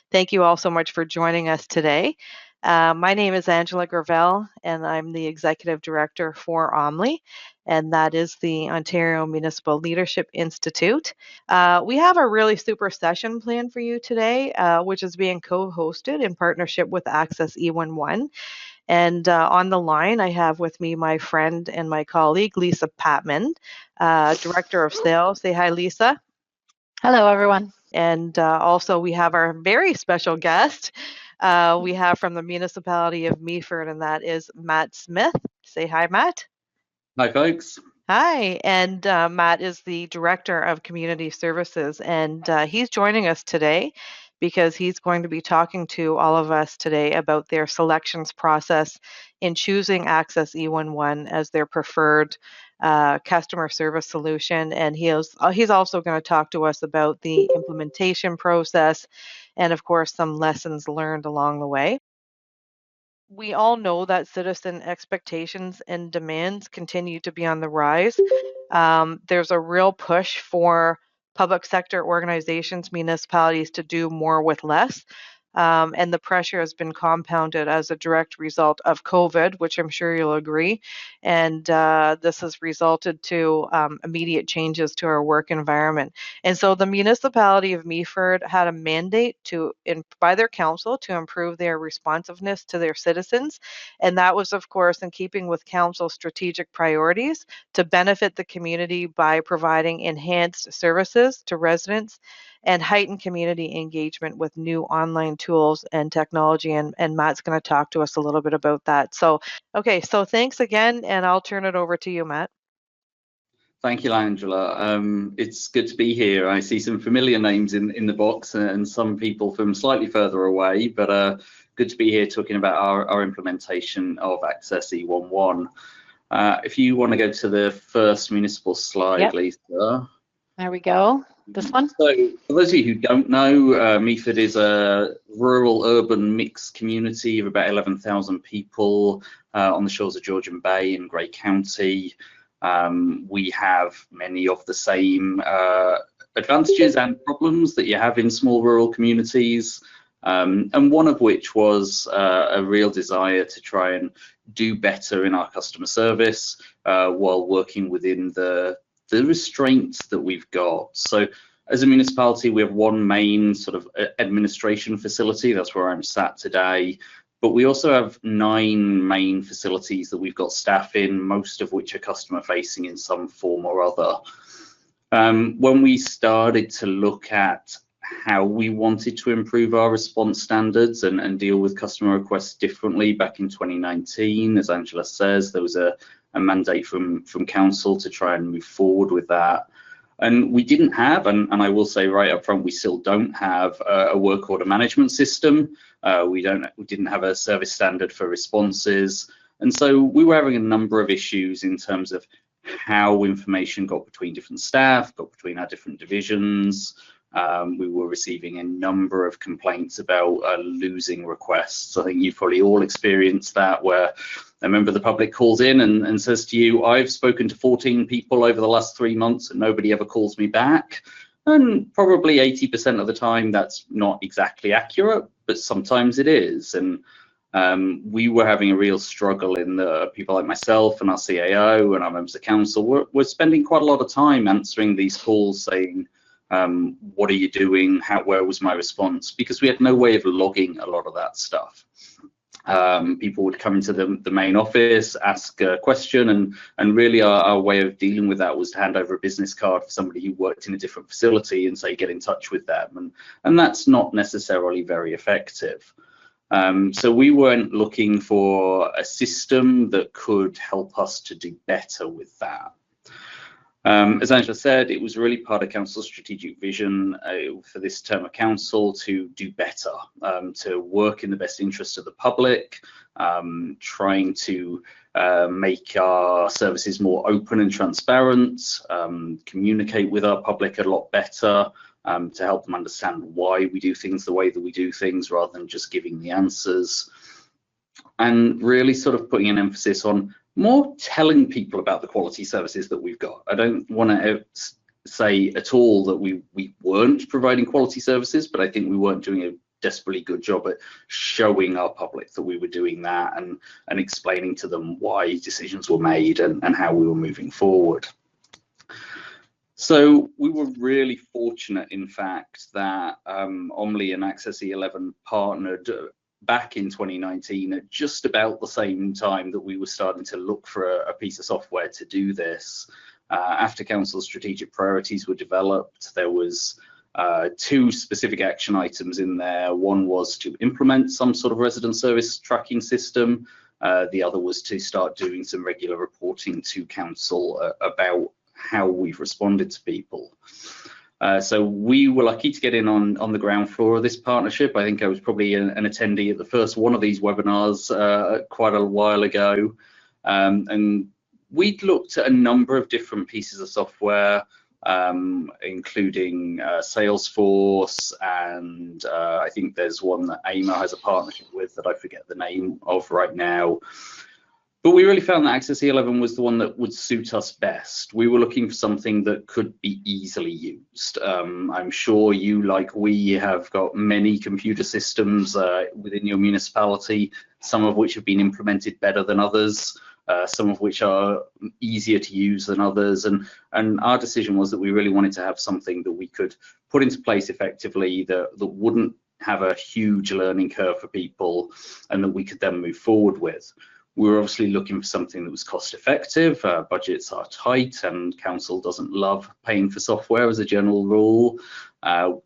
Thank you all so much for joining us today. My name is Angela Gravel, and I'm the Executive Director for OMLI, and that is the Ontario Municipal Leadership Institute. We have a really super session planned for you today, which is being co-hosted in partnership with AccessE11. And on the line, I have with me my friend and my colleague, Lisa Patman, Director of Sales. Say hi, Lisa. Hello, everyone. And also, we have our very special guest. We have from the municipality of Meaford, and that is Matt Smith. Say hi, Matt. Hi, folks. Hi, and Matt is the Director of Community Services, and he's joining us today because he's going to be talking to all of us today about their selections process in choosing AccessE11 as their preferred customer service solution. And he's also going to talk to us about the implementation process and, of course, some lessons learned along the way. We all know that citizen expectations and demands continue to be on the rise. There's a real push for public sector organizations, municipalities to do more with less. And the pressure has been compounded as a direct result of COVID, which I'm sure you'll agree. And this has resulted to immediate changes to our work environment. And so the municipality of Meaford had a mandate by their council to improve their responsiveness to their citizens. And that was, of course, in keeping with council's strategic priorities to benefit the community by providing enhanced services to residents and heighten community engagement with new online tools and technology. And Matt's going to talk to us a little bit about that. So thanks again, and I'll turn it over to you, Matt. Thank you, Angela. It's good to be here. I see some familiar names in the box and some people from slightly further away, but good to be here talking about our implementation of AccessE11. If you want to go to the first municipal slide, yep. Lisa. There we go. This one? So, for those of you who don't know, Meaford is a rural-urban mixed community of about 11,000 people on the shores of Georgian Bay in Grey County. We have many of the same advantages and problems that you have in small rural communities, and one of which was a real desire to try and do better in our customer service while working within the restraints that we've got. So as a municipality, we have one main sort of administration facility. That's where I'm sat today. But we also have 9 main facilities that we've got staff in, most of which are customer facing in some form or other. When we started to look at how we wanted to improve our response standards and deal with customer requests differently back in 2019, as Angela says, there was a mandate from council to try and move forward with that. And we didn't have, and I will say right up front, we still don't have a work order management system. We didn't have a service standard for responses. And so we were having a number of issues in terms of how information got between different staff, got between our different divisions. We were receiving a number of complaints about losing requests. I think you've probably all experienced that, where a member of the public calls in and says to you, I've spoken to 14 people over the last 3 months and nobody ever calls me back. And probably 80% of the time that's not exactly accurate, but sometimes it is. And we were having a real struggle in the people like myself and our CAO and our members of council. We're spending quite a lot of time answering these calls saying, what are you doing? Where was my response? Because we had no way of logging a lot of that stuff. People would come into the main office, ask a question, and really our way of dealing with that was to hand over a business card for somebody who worked in a different facility and say, get in touch with them. And that's not necessarily very effective. So we weren't looking for a system that could help us to do better with that. As Angela said, it was really part of council's strategic vision for this term of council to do better, to work in the best interest of the public, trying to make our services more open and transparent, communicate with our public a lot better, to help them understand why we do things the way that we do things rather than just giving the answers, and really sort of putting an emphasis on more telling people about the quality services that we've got. I don't want to say at all that we weren't providing quality services, but I think we weren't doing a desperately good job at showing our public that we were doing that and explaining to them why decisions were made and how we were moving forward. So we were really fortunate, in fact, that Omli and AccessE11 partnered back in 2019 at just about the same time that we were starting to look for a piece of software to do this. After council's strategic priorities were developed, there was 2 specific action items in there. One was to implement some sort of resident service tracking system. The other was to start doing some regular reporting to council about how we've responded to people. So we were lucky to get in on the ground floor of this partnership. I think I was probably an attendee at the first one of these webinars quite a while ago. And we'd looked at a number of different pieces of software, including Salesforce, and I think there's one that AIMA has a partnership with that I forget the name of right now. But we really found that AccessE11 was the one that would suit us best. We were looking for something that could be easily used. I'm sure you, like we, have got many computer systems within your municipality, some of which have been implemented better than others, some of which are easier to use than others. And our decision was that we really wanted to have something that we could put into place effectively that wouldn't have a huge learning curve for people and that we could then move forward with. We were obviously looking for something that was cost effective. Budgets are tight and council doesn't love paying for software as a general rule.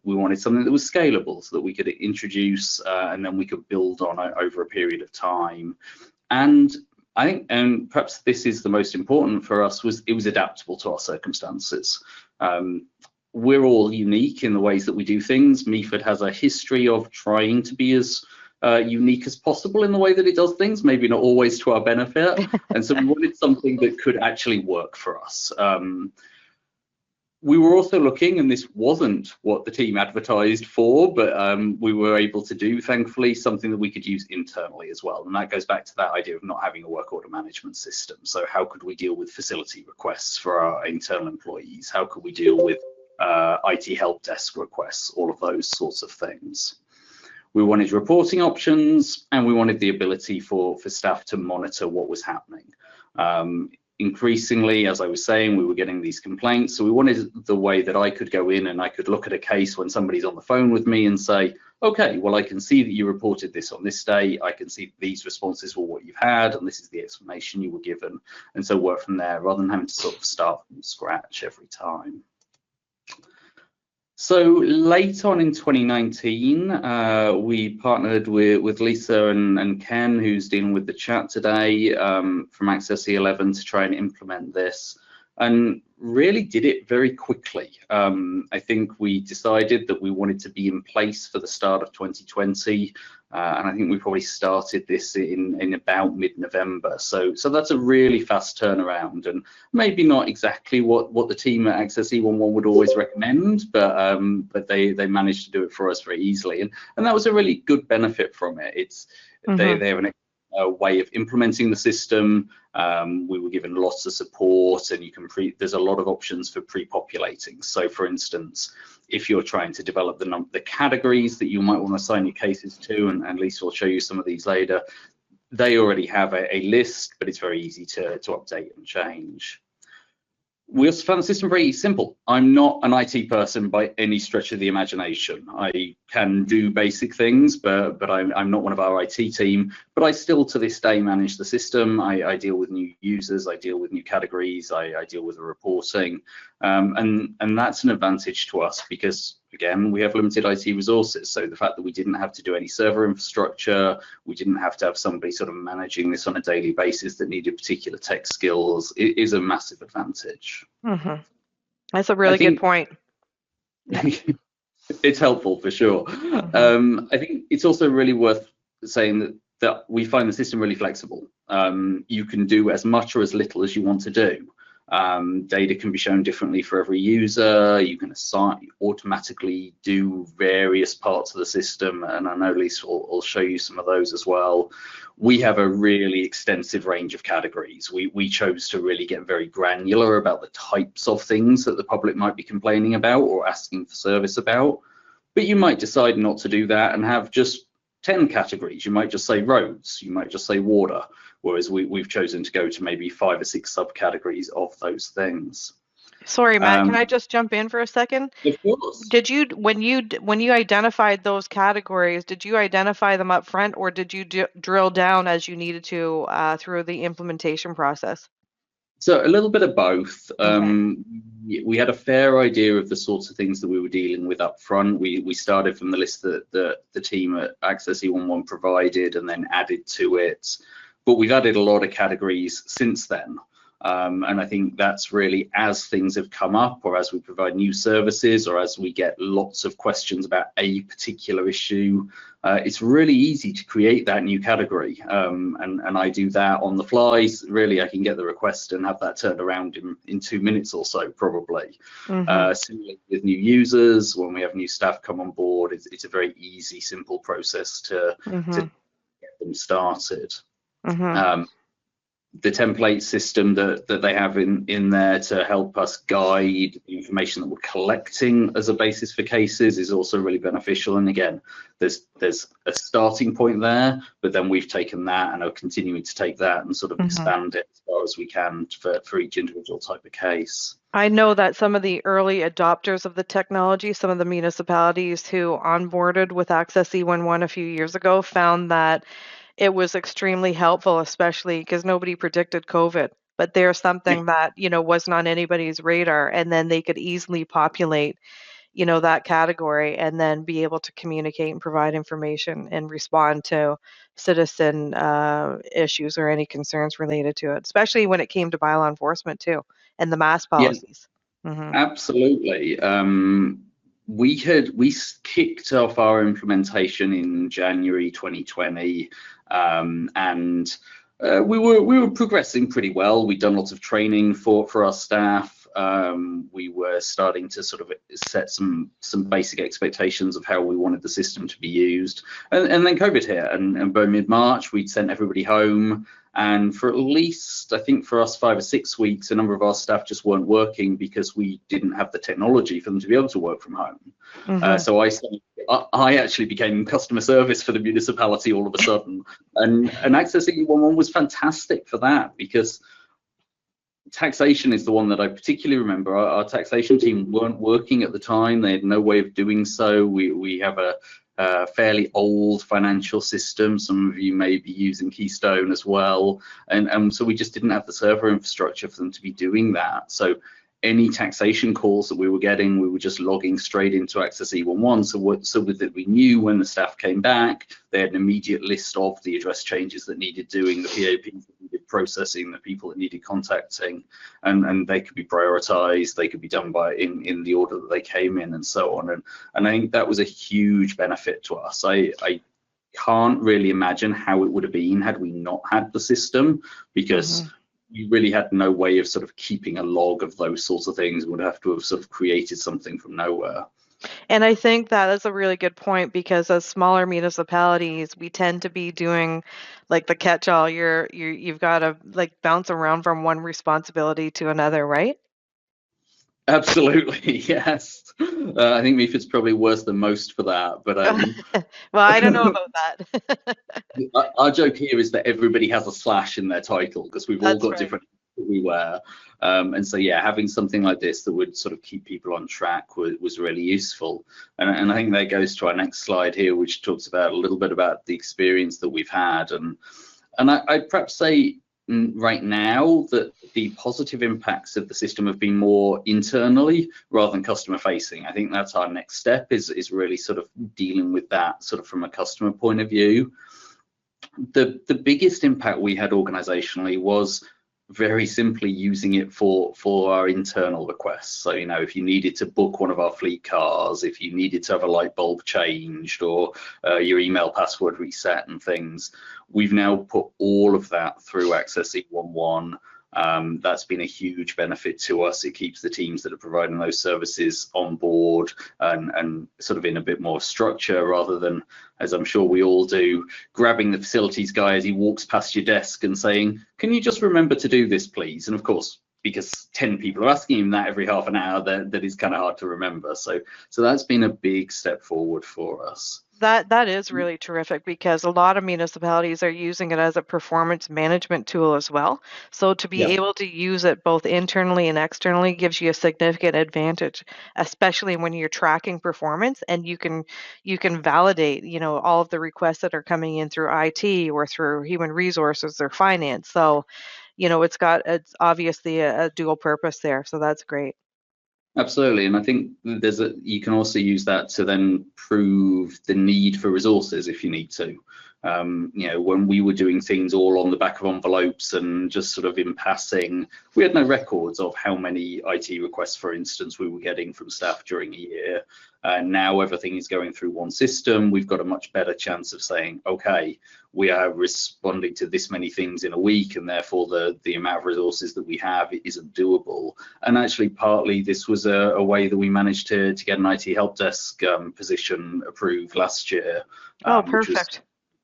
We wanted something that was scalable so that we could introduce and then we could build on it over a period of time. And I think, and perhaps this is the most important for us, was it was adaptable to our circumstances. We're all unique in the ways that we do things. Meaford has a history of trying to be as unique as possible in the way that it does things, maybe not always to our benefit. And so we wanted something that could actually work for us. We were also looking, and this wasn't what the team advertised for, but we were able to do, thankfully, something that we could use internally as well. And that goes back to that idea of not having a work order management system. So how could we deal with facility requests for our internal employees? How could we deal with IT help desk requests, all of those sorts of things? We wanted reporting options, and we wanted the ability for staff to monitor what was happening. Increasingly, as I was saying, we were getting these complaints, so we wanted the way that I could go in and I could look at a case when somebody's on the phone with me and say, okay, well, I can see that you reported this on this day, I can see these responses were what you've had, and this is the explanation you were given, and so work from there rather than having to sort of start from scratch every time. So late on in 2019, we partnered with Lisa and Ken, who's dealing with the chat today, from AccessE11 to try and implement this, and really did it very quickly. I think we decided that we wanted to be in place for the start of 2020, and I think we probably started this in about mid-November. So that's a really fast turnaround, and maybe not exactly what the team at AccessE11 would always recommend, but they managed to do it for us very easily, and that was a really good benefit from it. It's they have an way of implementing the system. We were given lots of support, and you can there's a lot of options for pre-populating. So for instance, if you're trying to develop the categories that you might want to assign your cases to, and Lisa will show you some of these later, they already have a list, but it's very easy to update and change. We also found the system very simple. I'm not an IT person by any stretch of the imagination. I can do basic things, but I'm not one of our IT team. But I still, to this day, manage the system. I deal with new users, I deal with new categories, I deal with the reporting, and that's an advantage to us because, again, we have limited IT resources. So the fact that we didn't have to do any server infrastructure, we didn't have to have somebody sort of managing this on a daily basis that needed particular tech skills, it is a massive advantage. That's a really good point. It's helpful for sure. I think it's also really worth saying that we find the system really flexible. You can do as much or as little as you want to do. Data can be shown differently for every user. You can automatically do various parts of the system, and I know Lisa will show you some of those as well. We have a really extensive range of categories. We chose to really get very granular about the types of things that the public might be complaining about or asking for service about. But you might decide not to do that and have just 10 categories. You might just say roads, you might just say water, whereas we've chosen to go to maybe 5 or 6 subcategories of those things. Sorry, Matt, can I just jump in for a second? Of course. Did you, when you identified those categories, did you identify them up front, or did you drill down as you needed to through the implementation process? So a little bit of both. Okay. We had a fair idea of the sorts of things that we were dealing with up front. We started from the list that the team at AccessE11 provided and then added to it. But we've added a lot of categories since then. And I think that's really as things have come up, or as we provide new services, or as we get lots of questions about a particular issue, it's really easy to create that new category. And I do that on the fly. Really, I can get the request and have that turned around in 2 minutes or so, probably. Similarly with new users, when we have new staff come on board, it's a very easy, simple process to get them started. The template system that they have in there to help us guide the information that we're collecting as a basis for cases is also really beneficial. And again, there's a starting point there, but then we've taken that and are continuing to take that and sort of expand it as far as we can for each individual type of case. I know that some of the early adopters of the technology, some of the municipalities who onboarded with AccessE11 a few years ago, found that it was extremely helpful, especially because nobody predicted COVID. But there's something that, wasn't on anybody's radar, and then they could easily populate, that category, and then be able to communicate and provide information and respond to citizen issues or any concerns related to it, especially when it came to bylaw enforcement too, and the mask policies. Absolutely. We kicked off our implementation in January 2020, and we were progressing pretty well. We'd done lots of training for our staff. We were starting to sort of set some basic expectations of how we wanted the system to be used, and then COVID hit, and by mid-March we'd sent everybody home. And for at least, I think for us, 5 or 6 weeks, a number of our staff just weren't working because we didn't have the technology for them to be able to work from home. So I actually became customer service for the municipality all of a sudden. And AccessE11 was fantastic for that, because taxation is the one that I particularly remember. Our taxation team weren't working at the time. They had no way of doing so. We have a fairly old financial system. Some of you may be using Keystone as well, and so we just didn't have the server infrastructure for them to be doing that. So any taxation calls that we were getting, we were just logging straight into AccessE11, so that we knew when the staff came back, they had an immediate list of the address changes that needed doing, the PAPs that needed processing, the people that needed contacting, and they could be prioritized, they could be done by in the order that they came in, and so on. And I think that was a huge benefit to us. I can't really imagine how it would have been had we not had the system, because we really had no way of sort of keeping a log of those sorts of things. We would have to have sort of created something from nowhere. And I think that is a really good point, because as smaller municipalities, we tend to be doing like the catch-all. You've got to like bounce around from one responsibility to another, right? Absolutely, yes. I think Meaford's probably worse than most for that, but well, I don't know about that. Our joke here is that everybody has a slash in their title, because we've all got different everywhere, and so yeah, having something like this that would sort of keep people on track was really useful. And I think that goes to our next slide here, which talks about a little bit about the experience that we've had, and I'd perhaps say right now that the positive impacts of the system have been more internally rather than customer facing. I think that's our next step, is really sort of dealing with that sort of from a customer point of view. The biggest impact we had organizationally was very simply using it for our internal requests. So, if you needed to book one of our fleet cars, if you needed to have a light bulb changed, or your email password reset and things, we've now put all of that through AccessE11. That's been a huge benefit to us. It keeps the teams that are providing those services on board and sort of in a bit more structure, rather than, as I'm sure we all do, grabbing the facilities guy as he walks past your desk and saying, "Can you just remember to do this, please?" And of course, because 10 people are asking him that every half an hour, that is kind of hard to remember. So that's been a big step forward for us. That is really terrific because a lot of municipalities are using it as a performance management tool as well. So to be Yeah. able to use it both internally and externally gives you a significant advantage, especially when you're tracking performance and you can validate, all of the requests that are coming in through IT or through human resources or finance. So, it's obviously a dual purpose there. So that's great. Absolutely, and I think you can also use that to then prove the need for resources if you need to. When we were doing things all on the back of envelopes and just sort of in passing, we had no records of how many IT requests, for instance, we were getting from staff during a year. Now everything is going through one system. We've got a much better chance of saying, okay, we are responding to this many things in a week, and therefore the amount of resources that we have isn't doable. And actually, partly this was a way that we managed to get an IT help desk position approved last year, Oh, which was perfect.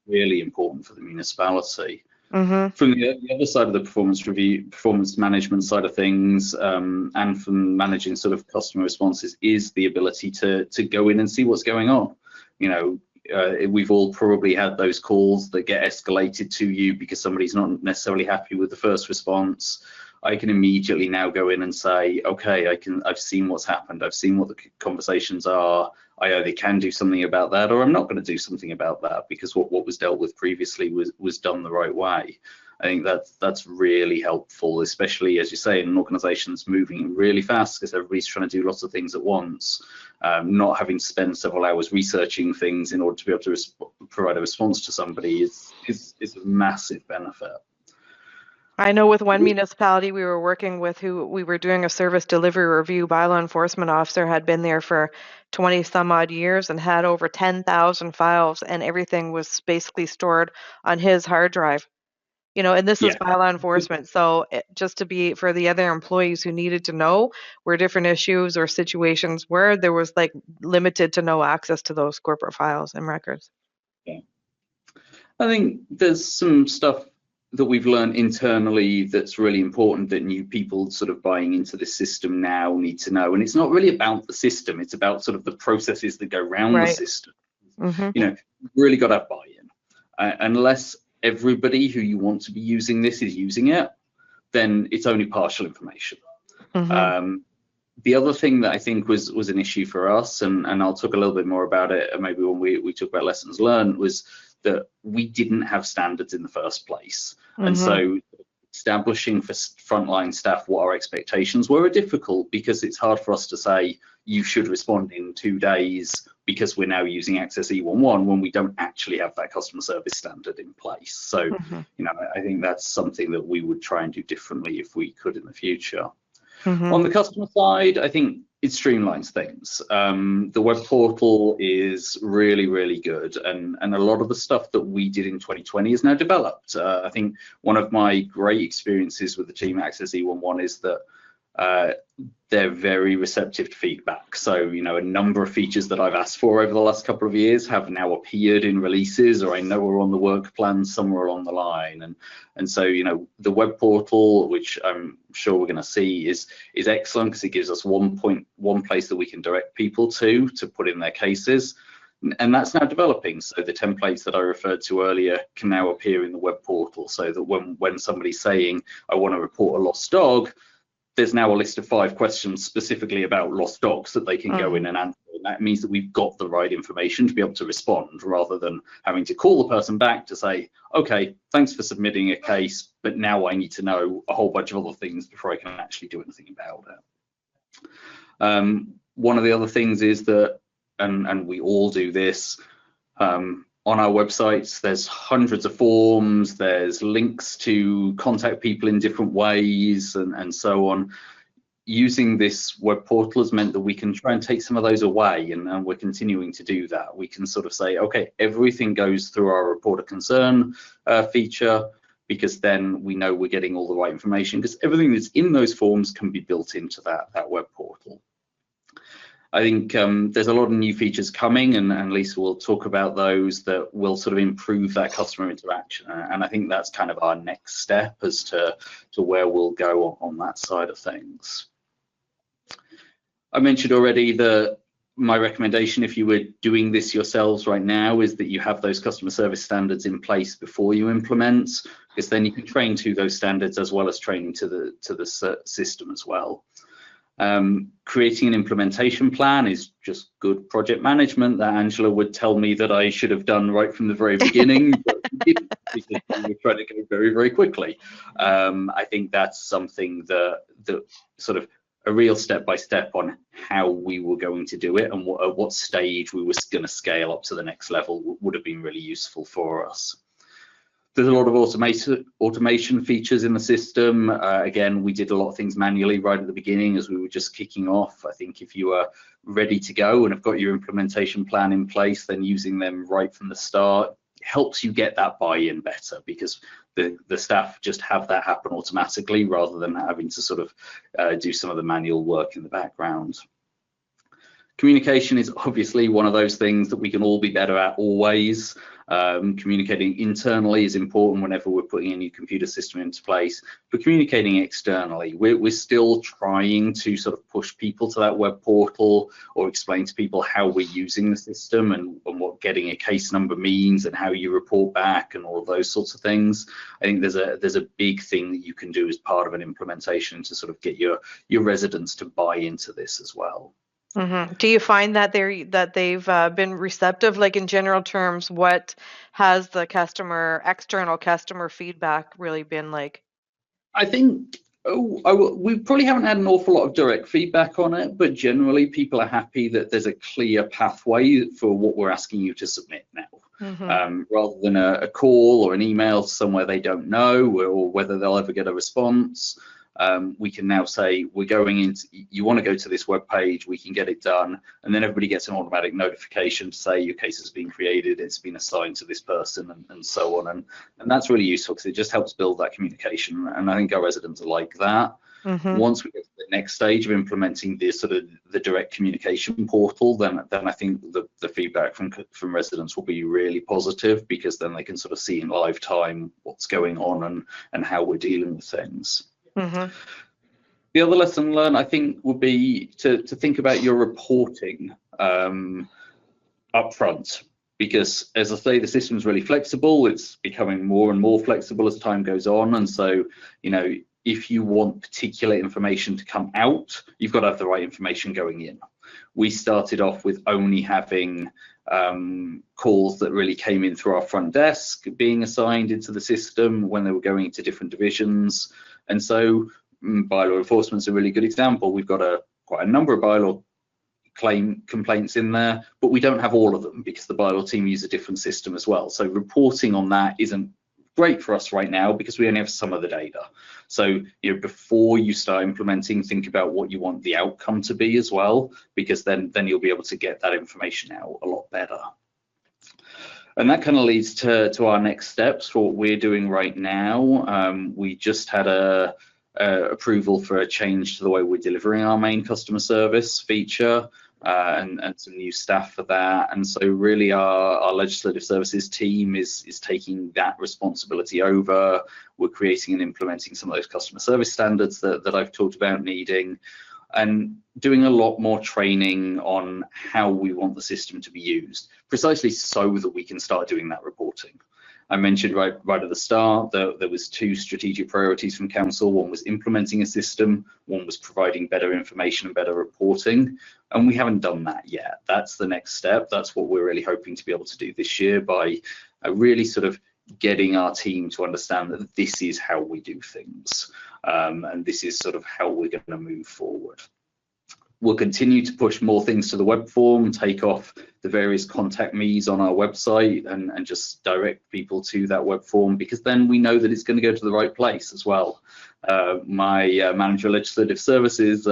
really important for the municipality. Mm-hmm. From the other side of the performance management side of things, and from managing sort of customer responses, is the ability to go in and see what's going on. We've all probably had those calls that get escalated to you because somebody's not necessarily happy with the first response. I can immediately now go in and say, okay, I've seen what's happened. I've seen what the conversations are. I either can do something about that, or I'm not going to do something about that because what was dealt with previously was done the right way. I think that's really helpful, especially, as you say, in an organisation that's moving really fast because everybody's trying to do lots of things at once. Not having to spend several hours researching things in order to be able to provide a response to somebody is a massive benefit. I know with one municipality we were working with who we were doing a service delivery review, bylaw enforcement officer had been there for 20 some odd years and had over 10,000 files, and everything was basically stored on his hard drive. And this is Yeah. bylaw enforcement. So just to be for the other employees who needed to know where different issues or situations were, there was like limited to no access to those corporate files and records. Yeah. I think there's some stuff that we've learned internally that's really important that new people sort of buying into the system now need to know. And it's not really about the system, it's about sort of the processes that go around the system. Mm-hmm. You've really got to have buy-in. Unless everybody who you want to be using this is using it, then it's only partial information. Mm-hmm. The other thing that I think was an issue for us, and I'll talk a little bit more about it maybe when we talk about lessons learned, was that we didn't have standards in the first place. Mm-hmm. And so establishing for frontline staff what our expectations were difficult, because it's hard for us to say you should respond in 2 days because we're now using AccessE11 when we don't actually have that customer service standard in place. So, Mm-hmm. I think that's something that we would try and do differently if we could in the future. Mm-hmm. On the customer side, I think it streamlines things. The web portal is really, really good, and a lot of the stuff that we did in 2020 is now developed. I think one of my great experiences with the team at AccessE11 is that they're very receptive to feedback. So, a number of features that I've asked for over the last couple of years have now appeared in releases, or I know are on the work plan somewhere along the line. And so, the web portal, which I'm sure we're going to see, is excellent because it gives us one place that we can direct people to put in their cases. And that's now developing. So the templates that I referred to earlier can now appear in the web portal, so that when somebody's saying, I want to report a lost dog, there's now a list of 5 questions specifically about lost dogs that they can go in and answer. And that means that we've got the right information to be able to respond, rather than having to call the person back to say, okay, thanks for submitting a case, but now I need to know a whole bunch of other things before I can actually do anything about it. One of the other things is that, and we all do this, on our websites, there's hundreds of forms, there's links to contact people in different ways, and so on. Using this web portal has meant that we can try and take some of those away, and we're continuing to do that. We can sort of say, okay, everything goes through our report of concern feature, because then we know we're getting all the right information, because everything that's in those forms can be built into that web portal. I think there's a lot of new features coming, and Lisa will talk about those that will sort of improve that customer interaction. And I think that's kind of our next step as to where we'll go on that side of things. I mentioned already that my recommendation, if you were doing this yourselves right now, is that you have those customer service standards in place before you implement, because then you can train to those standards as well as training to the system as well. Creating an implementation plan is just good project management that Angela would tell me that I should have done right from the very beginning, but we didn't, because we were trying to go very, very quickly. I think that's something that sort of a real step-by-step on how we were going to do it and at what stage we were going to scale up to the next level would have been really useful for us. There's a lot of automation features in the system. Again, we did a lot of things manually right at the beginning as we were just kicking off. I think if you are ready to go and have got your implementation plan in place, then using them right from the start helps you get that buy-in better, because the staff just have that happen automatically rather than having to sort of do some of the manual work in the background. Communication is obviously one of those things that we can all be better at always. Communicating internally is important whenever we're putting a new computer system into place, but communicating externally, we're still trying to sort of push people to that web portal or explain to people how we're using the system and what getting a case number means and how you report back and all of those sorts of things. I think there's a big thing that you can do as part of an implementation to sort of get your residents to buy into this as well. Mm-hmm. Do you find that they've been receptive? Like, in general terms, what has the external customer feedback really been like? I think we probably haven't had an awful lot of direct feedback on it, but generally people are happy that there's a clear pathway for what we're asking you to submit now. Mm-hmm. Rather than a call or an email somewhere they don't know, or whether they'll ever get a response. We can now say, we're going into, you want to go to this web page, we can get it done, and then everybody gets an automatic notification to say your case has been created, it's been assigned to this person, and so on. And that's really useful because it just helps build that communication, and I think our residents are like that. Mm-hmm. Once we get to the next stage of implementing this sort of the direct communication portal, then I think the feedback from residents will be really positive, because then they can sort of see in live time what's going on and how we're dealing with things. Mm-hmm. The other lesson learned, I think, would be to think about your reporting up front, because, as I say, the system is really flexible. It's becoming more and more flexible as time goes on, and so, you know, if you want particular information to come out, you've got to have the right information going in. We started off with only having calls that really came in through our front desk being assigned into the system when they were going into different divisions. And so bylaw enforcement is a really good example. We've got quite a number of bylaw complaints in there, but we don't have all of them because the bylaw team use a different system as well. So reporting on that isn't great for us right now because we only have some of the data. So, you know, before you start implementing, think about what you want the outcome to be as well, because then you'll be able to get that information out a lot better. And that kind of leads to our next steps for what we're doing right now. We just had a approval for a change to the way we're delivering our main customer service feature, and some new staff for that. And so really our legislative services team is taking that responsibility over. We're creating and implementing some of those customer service standards that I've talked about needing, and doing a lot more training on how we want the system to be used, precisely so that we can start doing that reporting. I mentioned right at the start that there was 2 strategic priorities from council. One was implementing a system, one was providing better information and better reporting, and we haven't done that yet. That's the next step. That's what we're really hoping to be able to do this year, by really sort of getting our team to understand that this is how we do things, and this is sort of how we're going to move forward. We'll continue to push more things to the web form, take off the various contact me's on our website, and just direct people to that web form, because then we know that it's going to go to the right place as well. My manager of legislative services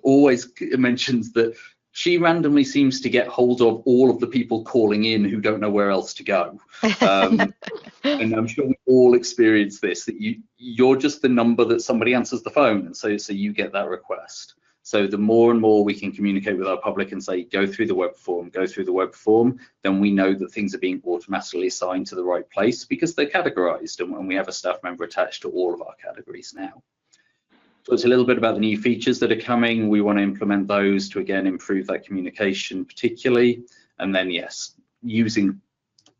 always mentions that she randomly seems to get hold of all of the people calling in who don't know where else to go. And I'm sure we all experience this, that you're just the number that somebody answers the phone, and so you get that request. So the more and more we can communicate with our public and say, go through the web form, then we know that things are being automatically assigned to the right place because they're categorized, and we have a staff member attached to all of our categories now. So it's a little bit about the new features that are coming. We want to implement those to, again, improve that communication particularly. And then, yes,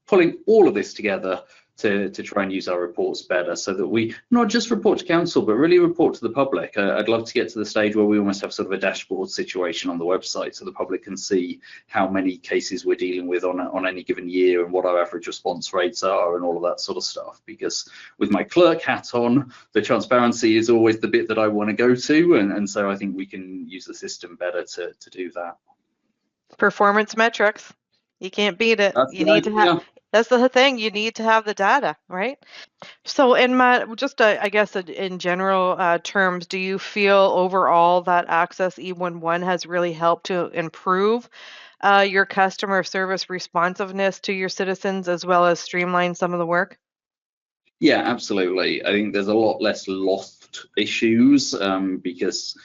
pulling all of this together to try and use our reports better so that we not just report to council, but really report to the public. I'd love to get to the stage where we almost have sort of a dashboard situation on the website so the public can see how many cases we're dealing with on any given year and what our average response rates are and all of that sort of stuff. Because with my clerk hat on, the transparency is always the bit that I want to go to. And so I think we can use the system better to do that. Performance metrics. You can't beat it. You need to have, that's the thing, you need to have the data, right? So, and Matt, just I guess in general terms, do you feel overall that AccessE11 has really helped to improve your customer service responsiveness to your citizens as well as streamline some of the work? Yeah, absolutely. I think there's a lot less lost issues because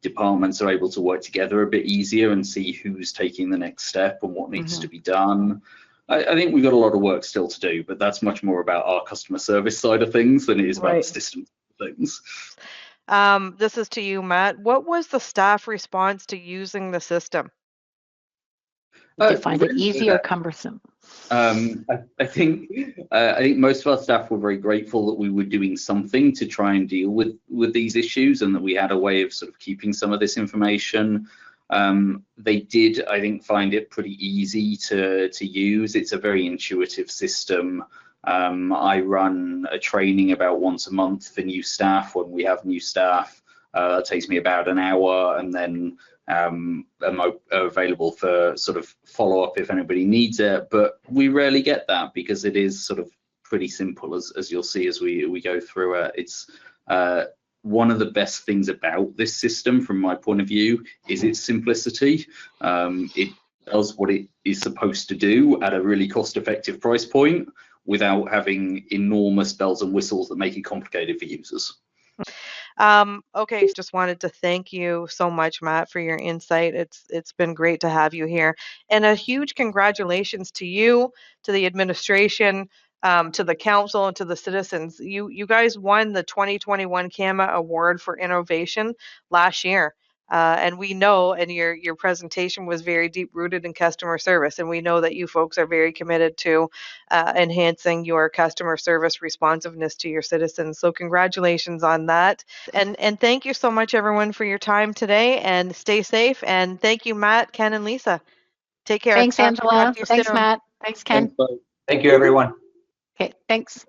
departments are able to work together a bit easier and see who's taking the next step and what needs to be done. I think we've got a lot of work still to do, but that's much more about our customer service side of things than it is about the system things. This is to you, Matt. What was the staff response to using the system? Did you find it easy or cumbersome? I think most of our staff were very grateful that we were doing something to try and deal with these issues and that we had a way of sort of keeping some of this information. They did, I think, find it pretty easy to use. It's a very intuitive system. I run a training about once a month for new staff when we have new staff. It takes me about an hour, and then I'm available for sort of follow-up if anybody needs it. But we rarely get that because it is sort of pretty simple, as you'll see as we go through it. It's one of the best things about this system, from my point of view, is its simplicity. It does what it is supposed to do at a really cost-effective price point without having enormous bells and whistles that make it complicated for users. Okay, just wanted to thank you so much, Matt, for your insight. It's been great to have you here, and a huge congratulations to you, to the administration, to the council, and to the citizens. You guys won the 2021 CAMA Award for Innovation last year. And we know, and your presentation was very deep rooted in customer service, and we know that you folks are very committed to enhancing your customer service responsiveness to your citizens. So congratulations on that, and thank you so much, everyone, for your time today. And stay safe. And thank you, Matt, Ken, and Lisa. Take care. Thanks, Angela. Thanks, soon. Matt. Thanks, Ken. Thanks, thank you, everyone. Okay, thanks.